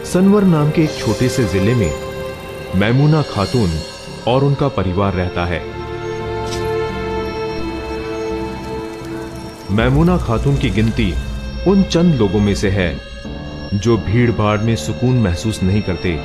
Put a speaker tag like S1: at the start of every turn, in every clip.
S1: सनवर नाम के एक छोटे से जिले में मैमूना खातून और उनका परिवार रहता है। मैमूना खातून की गिनती उन चंद लोगों में से है जो भीड़ भाड़ में सुकून महसूस नहीं करते।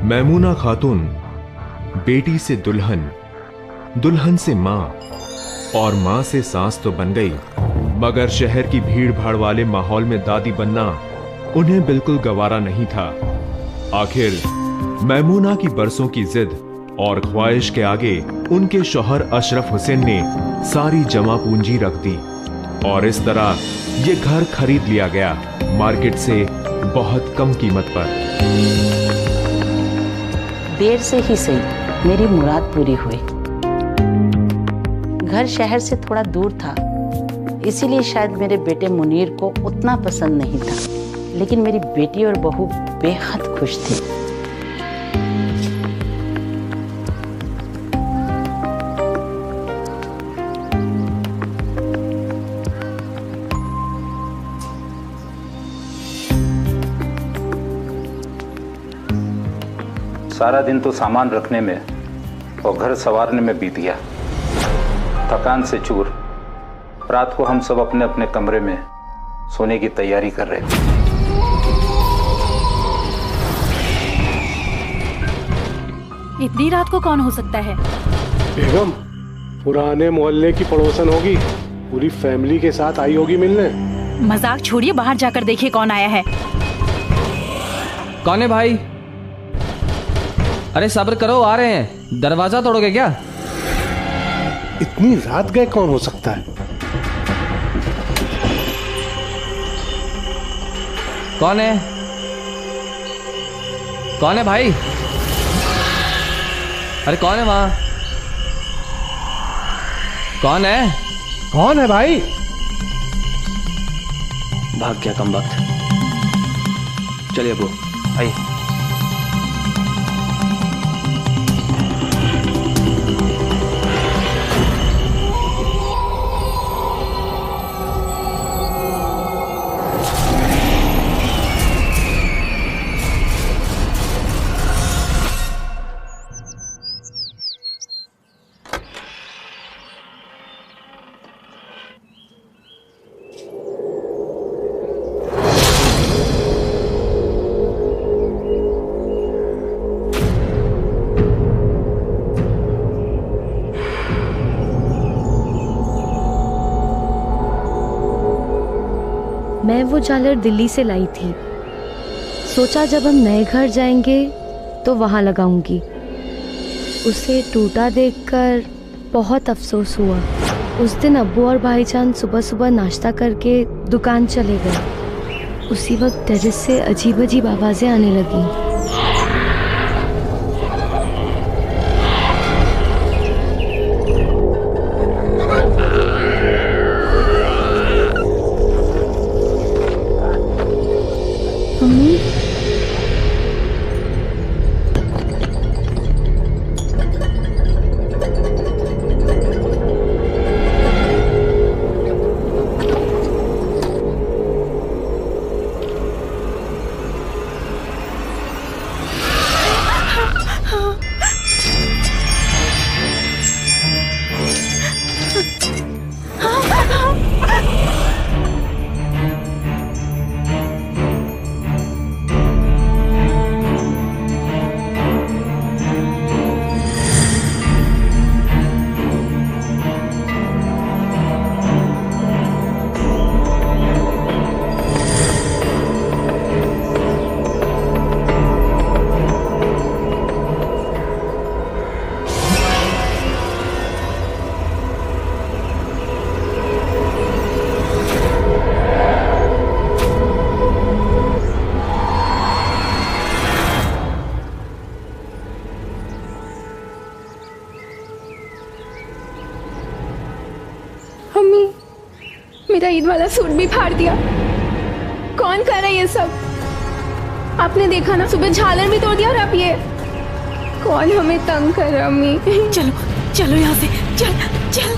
S1: मैमूना खातून बेटी से दुल्हन, दुल्हन से मां और मां से सास तो बन गई, मगर शहर की भीड़ भाड़ वाले माहौल में दादी बनना उन्हें बिल्कुल गवारा नहीं था। आखिर मैमूना की बरसों की जिद और ख्वाहिश के आगे उनके शौहर अशरफ हुसैन ने सारी जमा पूंजी रख दी और इस तरह ये घर खरीद लिया गया, मार्केट से बहुत कम कीमत पर।
S2: देर से ही सही मेरी मुराद पूरी हुई। घर शहर से थोड़ा दूर था, इसीलिए शायद मेरे बेटे मुनीर को उतना पसंद नहीं था, लेकिन मेरी बेटी और बहू बेहद खुश थी।
S3: सारा दिन तो सामान रखने में और घर संवारने में बीत गया, थकान से चूर। रात को हम सब अपने अपने कमरे में सोने की तैयारी कर रहे थे।
S4: इतनी रात को कौन हो सकता है?
S5: बेगम, पुराने मोहल्ले की पड़ोसन होगी, पूरी फैमिली के साथ आई होगी मिलने।
S4: मजाक छोड़िए, बाहर जाकर देखिए कौन आया है।
S6: कौन है भाई? अरे सब्र करो, आ रहे हैं। दरवाजा तोड़ोगे क्या?
S5: इतनी रात गए कौन हो सकता है?
S6: कौन है? कौन है भाई? अरे कौन है वहां? कौन है?
S5: कौन है भाई?
S6: भाग गया कम वक्त। चलिए अबू आइए।
S7: मैं वो झालर दिल्ली से लाई थी। सोचा जब हम नए घर जाएंगे तो वहाँ लगाऊंगी। उसे टूटा देखकर बहुत अफसोस हुआ। उस दिन अब्बू और भाईजान सुबह सुबह नाश्ता करके दुकान चले गए। उसी वक्त टेरेस से अजीब अजीब आवाज़ें आने लगीं।
S8: मेरा ईद वाला सूट भी फाड़ दिया। कौन कर रहा है ये सब? आपने देखा ना, सुबह झालर भी तोड़ दिया और अब ये। कौन हमें तंग कर रहा अम्मी?
S4: चलो चलो यहाँ से, चल चल।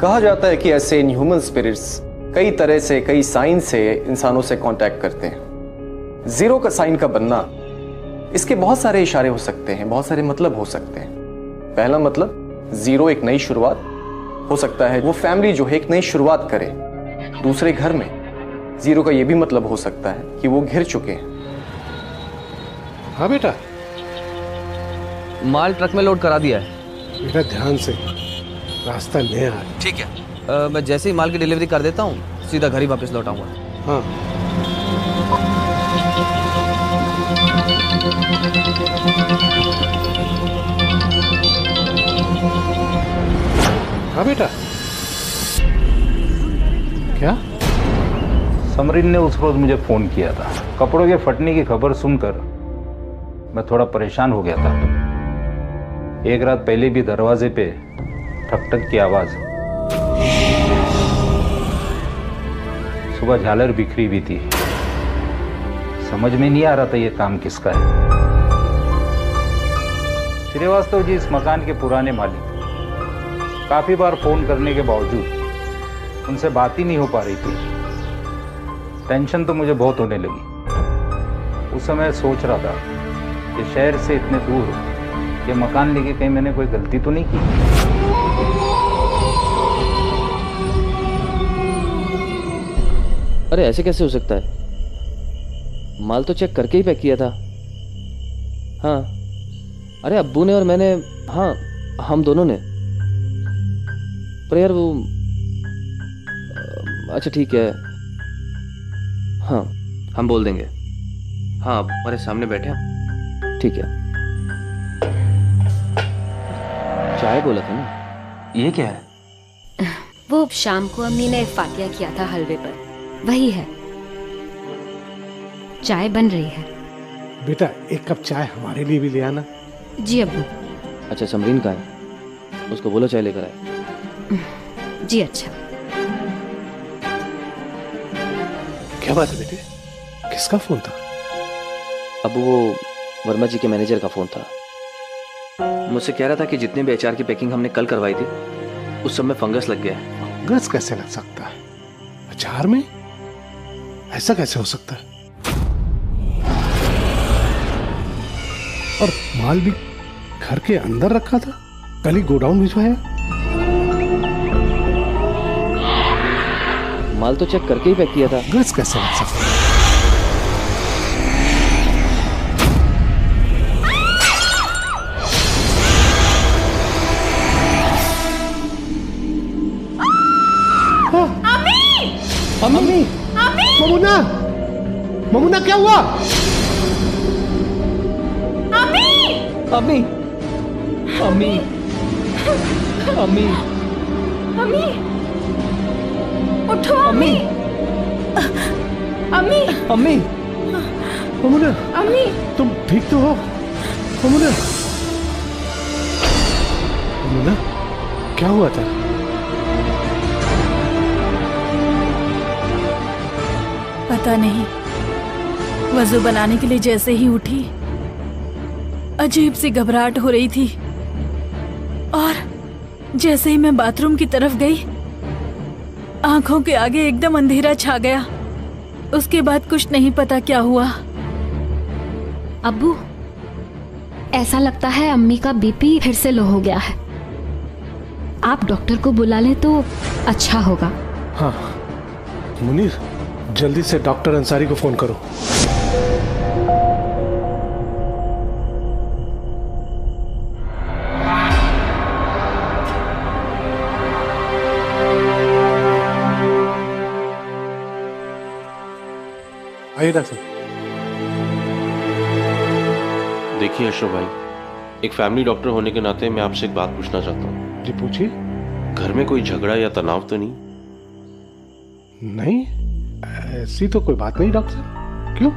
S6: कहा जाता है कि ऐसे इनह्यूमन स्पिरिट्स कई तरह से, कई साइन से इंसानों से कांटेक्ट करते हैं। जीरो का साइन का बनना, इसके बहुत सारे इशारे हो सकते हैं, बहुत सारे मतलब हो सकते हैं। पहला मतलब, जीरो एक नई शुरुआत हो सकता है, वो फैमिली जो है एक नई शुरुआत करे। दूसरे घर में जीरो का ये भी मतलब हो सकता है कि वो घिर चुके हैं।
S5: हाँ बेटा,
S9: माल ट्रक में लोड करा दिया है।
S5: बेटा ध्यान से, रास्ता नया है।
S9: ठीक है, मैं जैसे ही माल की डिलीवरी कर देता हूँ सीधा घर ही वापस लौट आऊंगा।
S5: हाँ हाँ बेटा। क्या?
S3: समरीन ने उस रोज मुझे फोन किया था। कपड़ों के फटने की खबर सुनकर मैं थोड़ा परेशान हो गया था। एक रात पहले भी दरवाजे पे ठक ठक की आवाज, सुबह झालर बिखरी हुई थी। समझ में नहीं आ रहा था ये काम किसका है। श्रीवास्तव जी इस मकान के पुराने मालिक। काफी बार फोन करने के बावजूद उनसे बात ही नहीं हो पा रही थी। टेंशन तो मुझे बहुत होने लगी। उस समय सोच रहा था कि शहर से इतने दूर ये मकान लेके कहीं मैंने कोई गलती तो नहीं की।
S9: अरे ऐसे कैसे हो सकता है? माल तो चेक करके ही पैक किया था। हाँ, अरे अब्बू ने और मैंने, हाँ हम दोनों ने। पर यार वो, अच्छा ठीक है, हाँ हम बोल देंगे। हाँ हमारे सामने बैठे हैं, ठीक है। चाय बोला था ना, ये क्या है?
S7: वो शाम को अम्मी ने फातिया किया था हलवे पर, वही है। चाय बन रही है।
S5: बेटा एक कप चाय हमारे लिए भी ले आना।
S7: जी अब्बू।
S9: अच्छा समरीन का है, उसको बोलो चाय लेकर आए।
S7: जी अच्छा।
S5: क्या बात है बेटे, किसका फोन था?
S9: अब वो वर्मा जी के मैनेजर का फोन था। मुझसे कह रहा था कि जितने भी एचआर की पैकिंग हमने कल करवाई थी उस सब में फंगस लग गया है।
S5: फंगस कैसे लग सकता है अचार में? ऐसा कैसे हो सकता है? और माल भी घर के अंदर रखा था, कल ही गोडाउन भिजवाया।
S9: माल तो चेक करके ही पैक किया था।
S5: गैस कैसे लग सकता है? मम्मी, ममुना, ममुना क्या हुआ?
S9: अम्मी, अम्मी, अम्मी,
S8: अम्मी, उठो अम्मी, अम्मी,
S9: अम्मी,
S5: ममुना,
S8: अम्मी,
S5: तुम ठीक तो हो? ममुना, ममुना, क्या हुआ था?
S4: पता नहीं, वजू बनाने के लिए जैसे ही उठी अजीब सी घबराहट हो रही थी, और जैसे ही मैं बाथरूम की तरफ गई आंखों के आगे एकदम अंधेरा छा गया। उसके बाद कुछ नहीं पता क्या हुआ।
S7: अब्बू, ऐसा लगता है अम्मी का बीपी फिर से लो हो गया है। आप डॉक्टर को बुला लें तो अच्छा होगा।
S5: हाँ मुनीर, जल्दी से डॉक्टर अंसारी को फोन करो। आइए डॉक्टर।
S10: देखिए अशरफ भाई, एक फैमिली डॉक्टर होने के नाते मैं आपसे एक बात पूछना चाहता हूँ।
S5: जी पूछिए।
S10: घर में कोई झगड़ा या तनाव तो नहीं?
S5: नहीं, ऐसी तो कोई बात नहीं डॉक्टर। क्यों?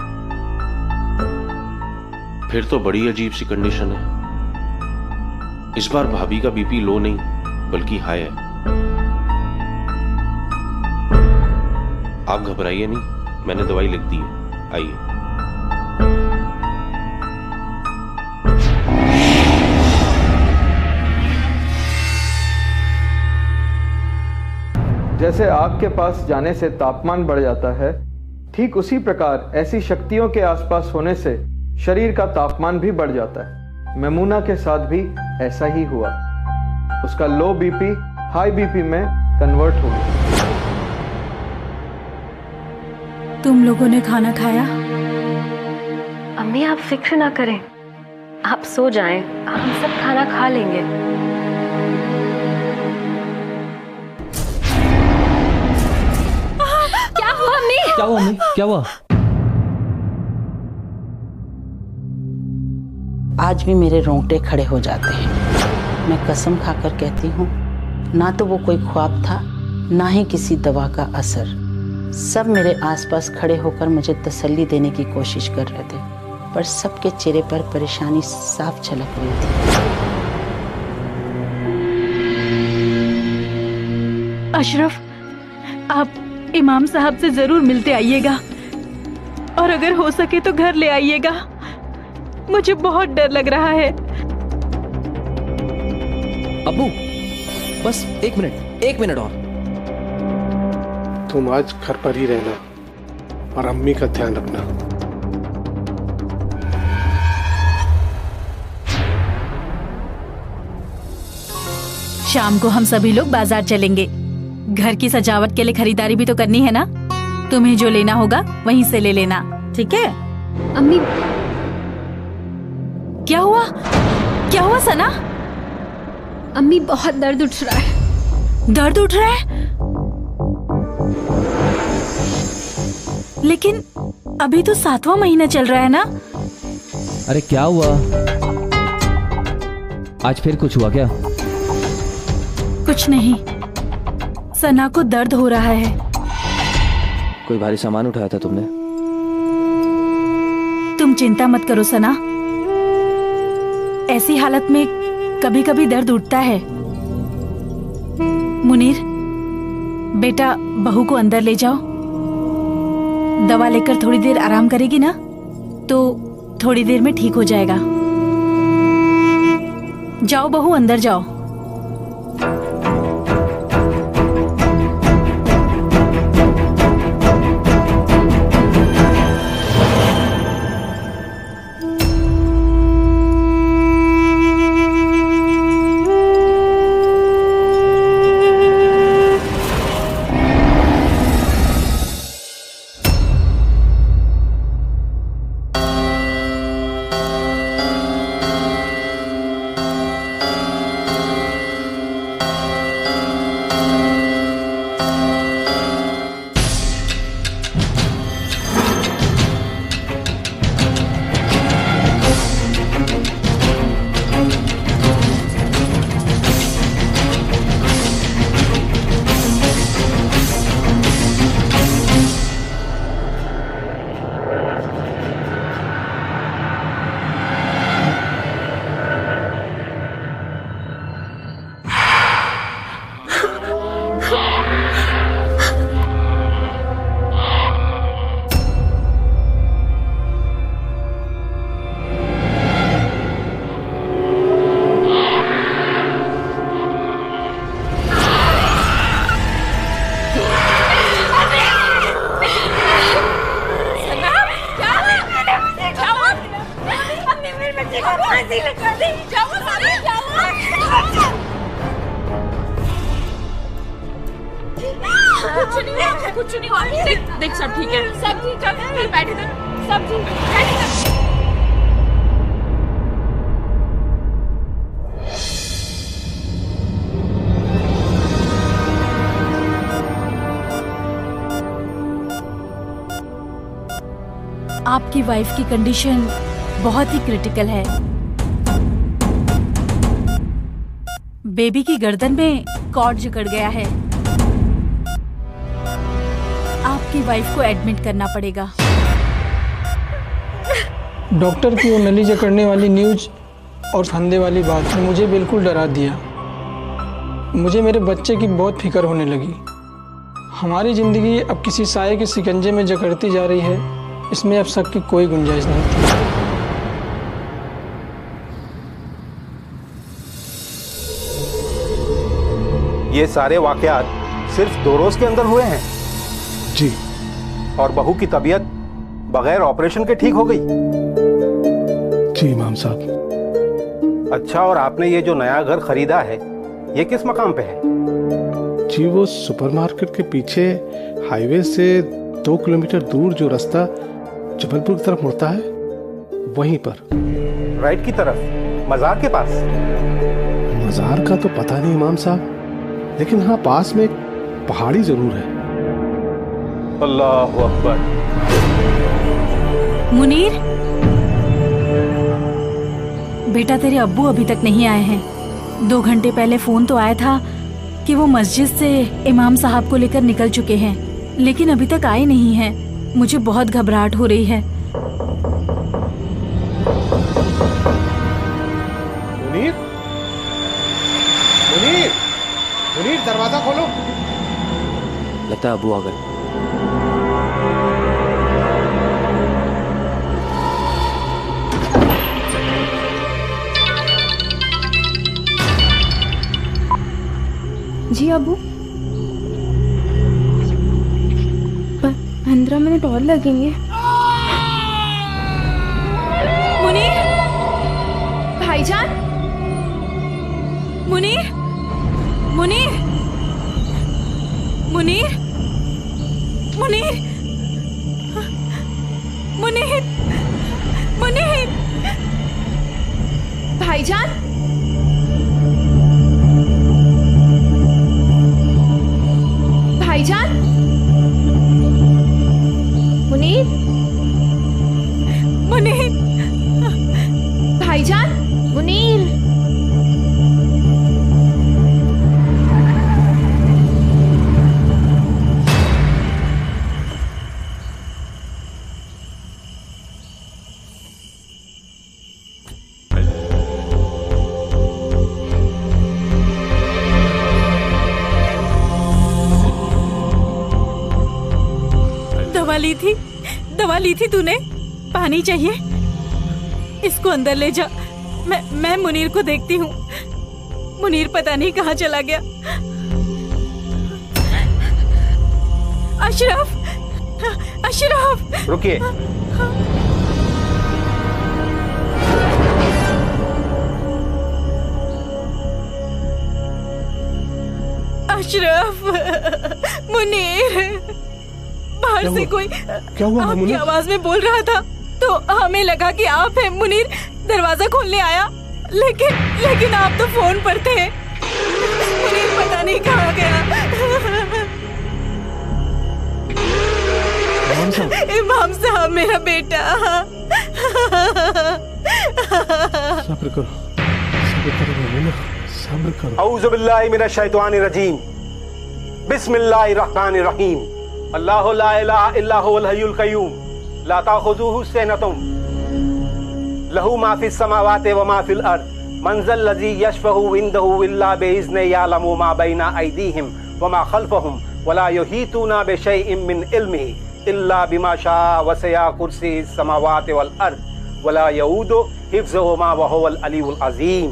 S10: फिर तो बड़ी अजीब सी कंडीशन है। इस बार भाभी का बीपी लो नहीं बल्कि हाई है। आप घबराइए नहीं, मैंने दवाई लिख दी है, आइए।
S11: जैसे आग के पास जाने से तापमान बढ़ जाता है, ठीक उसी प्रकार ऐसी शक्तियों के आसपास होने से शरीर का तापमान भी बढ़ जाता है। मैमूना के साथ भी ऐसा ही हुआ। उसका लो बीपी हाई बीपी में कन्वर्ट हो गया।
S4: तुम लोगों ने खाना खाया?
S7: अम्मी आप फिक्र ना करें, आप सो जाएं, हम सब खाना खा लेंगे। क्या हुआ अम्मी?
S9: क्या हुआ अम्मी? क्या हुआ?
S2: आज भी मेरे रोंगटे खड़े हो जाते हैं। मैं कसम खाकर कहती हूँ, ना तो वो कोई ख्वाब था, ना ही किसी दवा का असर। सब मेरे आसपास खड़े होकर मुझे तसल्ली देने की कोशिश कर रहे थे, पर सबके चेहरे पर परेशानी साफ झलक रही थी।
S4: अशरफ, आप इमाम साहब से जरूर मिलते आइएगा, और अगर हो सके तो घर ले आइएगा। मुझे बहुत डर लग रहा है।
S9: अब्बू, बस एक मिनट और।
S5: तुम आज घर पर ही रहना और अम्मी का ध्यान रखना।
S4: शाम को हम सभी लोग बाजार चलेंगे। घर की सजावट के लिए खरीदारी भी तो करनी है ना। तुम्हें जो लेना होगा वहीं से ले लेना, ठीक है?
S7: अम्मी,
S4: क्या हुआ? क्या हुआ सना?
S7: अम्मी बहुत दर्द उठ रहा है।
S4: दर्द उठ रहा है? लेकिन अभी तो 7वां महीना चल रहा है ना।
S9: अरे क्या हुआ? आज फिर कुछ हुआ क्या?
S4: कुछ नहीं, सना को दर्द हो रहा है।
S9: कोई भारी सामान उठाया था तुमने?
S4: तुम चिंता मत करो सना, ऐसी हालत में कभी कभी दर्द उठता है। मुनीर बेटा, बहू को अंदर ले जाओ। दवा लेकर थोड़ी देर आराम करेगी ना, तो थोड़ी देर में ठीक हो जाएगा। जाओ बहू, अंदर जाओ।
S8: कुछ नहीं हुआ। देख सब ठीक है, सब ठीक है। बैठे थे, सब ठीक है।
S4: आपकी वाइफ की कंडीशन बहुत ही क्रिटिकल है। बेबी की गर्दन में कॉर्ड जकड़ गया है। आपकी वाइफ को एडमिट करना पड़ेगा।
S12: डॉक्टर की वो नली जकड़ने वाली न्यूज और फंदे वाली बात ने मुझे बिल्कुल डरा दिया। मुझे मेरे बच्चे की बहुत फिक्र होने लगी। हमारी ज़िंदगी अब किसी साये के शिकंजे में जकड़ती जा रही है, इसमें अब शक की कोई गुंजाइश नहीं थी।
S13: ये सारे वाकयात सिर्फ 2 रोज के अंदर हुए हैं?
S5: जी।
S13: और बहू की तबीयत बगैर ऑपरेशन के ठीक हो गई?
S5: जी इमाम साहब।
S13: अच्छा, और आपने ये जो नया घर खरीदा है, ये किस मकाम पे है?
S5: जी वो सुपरमार्केट के पीछे हाईवे से 2 किलोमीटर दूर जो रास्ता जबलपुर की तरफ मुड़ता है, वहीं पर।
S13: राइट की तरफ, मजार के पास?
S5: मजार का तो पता नहीं इमाम साहब, लेकिन हाँ पास में एक पहाड़ी जरूर है।
S13: अल्लाहु अकबर।
S4: मुनीर, बेटा तेरे अब्बू अभी तक नहीं आए हैं। 2 घंटे पहले फोन तो आया था कि वो मस्जिद से इमाम साहब को लेकर निकल चुके हैं, लेकिन अभी तक आए नहीं हैं। मुझे बहुत घबराहट हो रही है।
S5: मुनीर, मुनीर, मुनीर दरवाजा खोलो।
S9: लगता है अब्बू आ गए।
S8: जी अबू, 15 मिनट और लगेंगे।
S4: मुनीर,
S8: भाईजान,
S4: मुनीर, मुनीर, मुनीर, मुनीर, मुनीर, मुनीर,
S8: भाईजान, भाईजान, मुनीर,
S4: मुनीर,
S8: भाईजान, मुनीर।
S4: दवा ली थी तूने? पानी चाहिए? इसको अंदर ले जा। मैं मुनीर को देखती हूँ। मुनीर पता नहीं कहाँ चला गया। अशरफ, अशरफ,
S13: रुकिए।
S4: अशरफ, मुनीर, बाहर से कोई आपकी आवाज में बोल रहा था तो हमें लगा कि आप हैं। मुनीर दरवाजा खोलने आया, लेकिन आप तो फोन पर थे। मुनीर पता नहीं कहाँ गया। इमाम साहब मेरा बेटा।
S5: सब्र करो, सब्र करो मुनीर, सब्र करो।
S13: औज़ु बिल्लाहि मिनश शैतानिर रजीम। बिस्मिल्लाहिर रहमानिर रहीम। अल्लाहु ला इलाहा इल्ला हुवल हय्युल क़य्यूम ला ताख़ुज़ुहु सिनतुन लहू मा फ़िस समावाति व मा फ़िल अर्ज़ मन ज़ल्लज़ी यशफ़अु इंदहु इल्ला बिइज़्निही यअलमु मा बैना अयदीहिम व मा ख़ल्फ़हुम व ला युहीतूना बिशैइन मिन इल्मिही इल्ला बिमा शाअ वसिअ कुर्सियुहु समावाति वल अर्ज़ व ला यऊदुहु हिफ़्ज़ुहुमा व हुवल अलीयुल अज़ीम।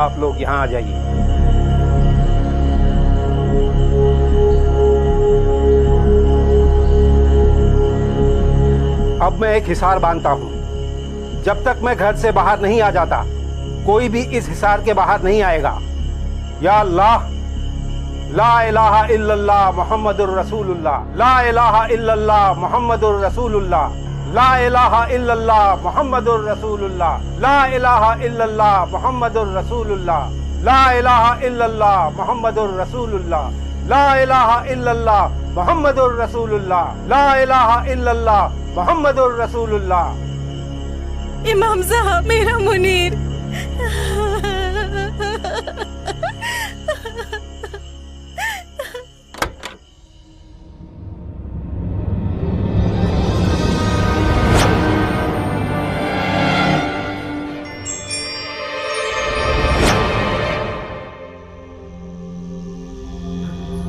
S13: आप लोग यहाँ आ जाइए। अब मैं एक हिसार बांधता हूँ। जब तक मैं घर से बाहर नहीं आ जाता, कोई भी इस हिसार के बाहर नहीं आएगा। या अल्लाह, ला इलाहा इल्लल्लाह मुहम्मदुर रसूलुल्लाह, ला इलाहा इल्लल्लाह मुहम्मदुर रसूलुल्लाह, ला इलाहा इल्लल्लाह मुहम्मदुर रसूलुल्लाह, ला इलाहा इल्लल्लाह मुहम्मदुर रसूलुल्लाह, ला इलाहा इल्लल्लाह मुहम्मदुर रसूलुल्लाह, ला इलाहा इल्लल्लाह मुहम्मदुर रसूलुल्लाह, ला इलाहा इल्लल्लाह मुहम्मदुर रसूलुल्लाह।
S4: इमाम साहब मेरा मुनीर।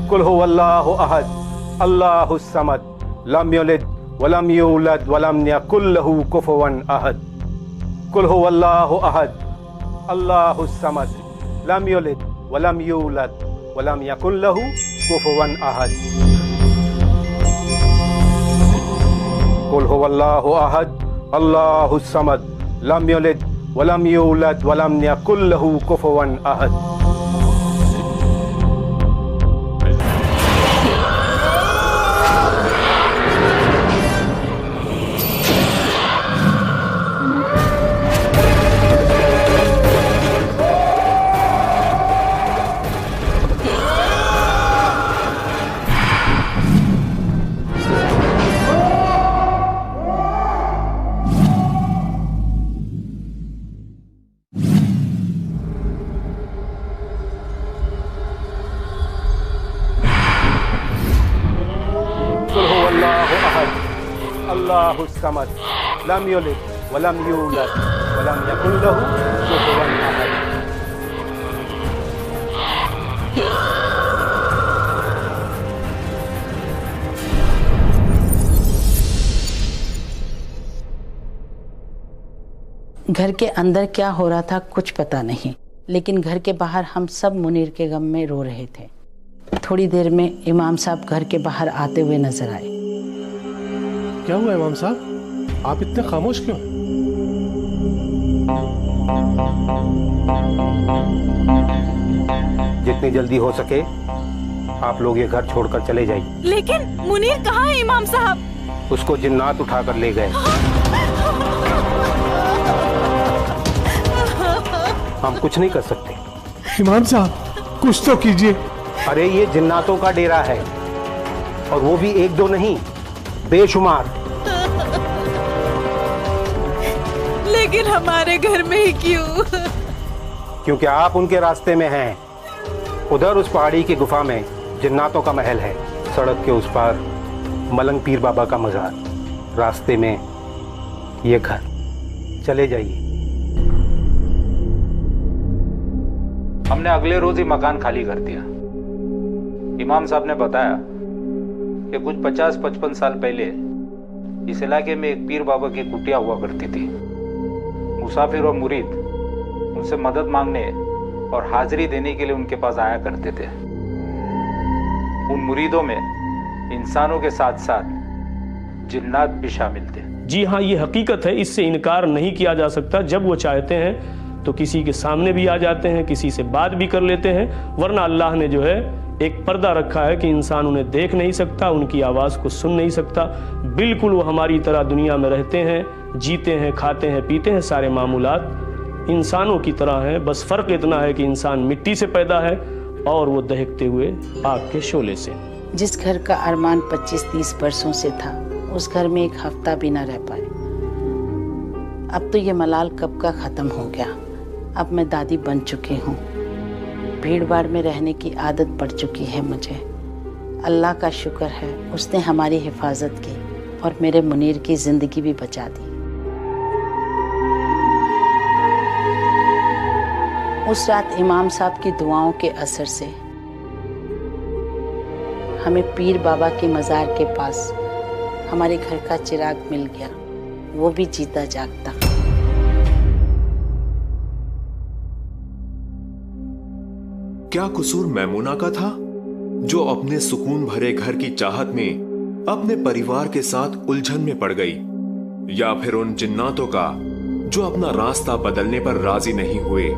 S13: कुल हुवल्लाहु अहद अल्लाहुस समद लम यलिद वलम यूलद वलम यकुल लहू कुफुवन अहद। कुल हुवल्लाहु अहद अल्लाहुस समद लम यलिद वलम यूलद वलम यकुल लहू कुफुवन अहद। कुल हुवल्लाहु अहद अल्लाहुस समद लम यलिद वलम यूलद वलम यकुल लहू कुफुवन अहद। अल्लाहुस समद लम यलिद वलम यूलद वलम यकुल लहू कुफुवन अहद।
S2: घर के अंदर क्या हो रहा था कुछ पता नहीं, लेकिन घर के बाहर हम सब मुनीर के गम में रो रहे थे। थोड़ी देर में इमाम साहब घर के बाहर आते हुए नजर आए।
S5: क्या हुआ इमाम साहब, आप इतने खामोश क्यों?
S13: जितनी जल्दी हो सके आप लोग ये घर छोड़कर चले जाइए।
S4: लेकिन मुनीर कहाँ है इमाम साहब?
S13: उसको जिन्नात उठाकर ले गए। हम कुछ नहीं कर सकते।
S5: इमाम साहब कुछ तो कीजिए।
S13: अरे ये जिन्नातों का डेरा है, और वो भी एक दो नहीं, बेशुमार।
S4: लेकिन हमारे घर में ही क्यों?
S13: क्योंकि आप उनके रास्ते में हैं। उधर उस पहाड़ी की गुफा में जिन्नातों का महल है, सड़क के उस पार मलंग पीर बाबा का मजार, रास्ते में ये घर। चले जाइए।
S3: हमने अगले रोज ही मकान खाली कर दिया। इमाम साहब ने बताया कि कुछ 50-55 साल पहले इस इलाके में एक पीर बाबा की कुटिया हुआ करती थी। मुसाफिर और मुरीद उनसे मदद मांगने और हाजिरी देने के लिए उनके पास आया करते थे। उन मुरीदों में इंसानों के साथ साथ जिन्नात भी शामिल थे।
S14: जी हाँ, ये हकीकत है, इससे इनकार नहीं किया जा सकता। जब वो चाहते हैं तो किसी के सामने भी आ जाते हैं, किसी से बात भी कर लेते हैं, वरना अल्लाह ने जो है एक पर्दा रखा है कि इंसान उन्हें देख नहीं सकता, उनकी आवाज़ को सुन नहीं सकता। बिल्कुल वो हमारी तरह दुनिया में रहते हैं, जीते हैं, खाते हैं, पीते हैं, सारे मामूलात इंसानों की तरह हैं। बस फ़र्क इतना है कि इंसान मिट्टी से पैदा है और वो दहकते हुए आग के शोले से।
S2: जिस घर का अरमान 25-30 वर्षों से था, उस घर में एक हफ्ता भी न रह पाए। अब तो ये मलाल कब का ख़त्म हो गया। अब मैं दादी बन चुकी हूँ, भीड़ भाड़ में रहने की आदत पड़ चुकी है मुझे। अल्लाह का शुक्र है, उसने हमारी हिफाजत की और मेरे मुनीर की ज़िंदगी भी बचा दी। उस रात इमाम साहब की दुआओं के असर से हमें पीर बाबा के मज़ार के पास हमारे घर का चिराग मिल गया, वो भी जीता जागता।
S1: क्या कसूर मैमूना का था जो अपने सुकून भरे घर की चाहत में अपने परिवार के साथ उलझन में पड़ गई, या फिर उन जिन्नातों का जो अपना रास्ता बदलने पर राजी नहीं हुए?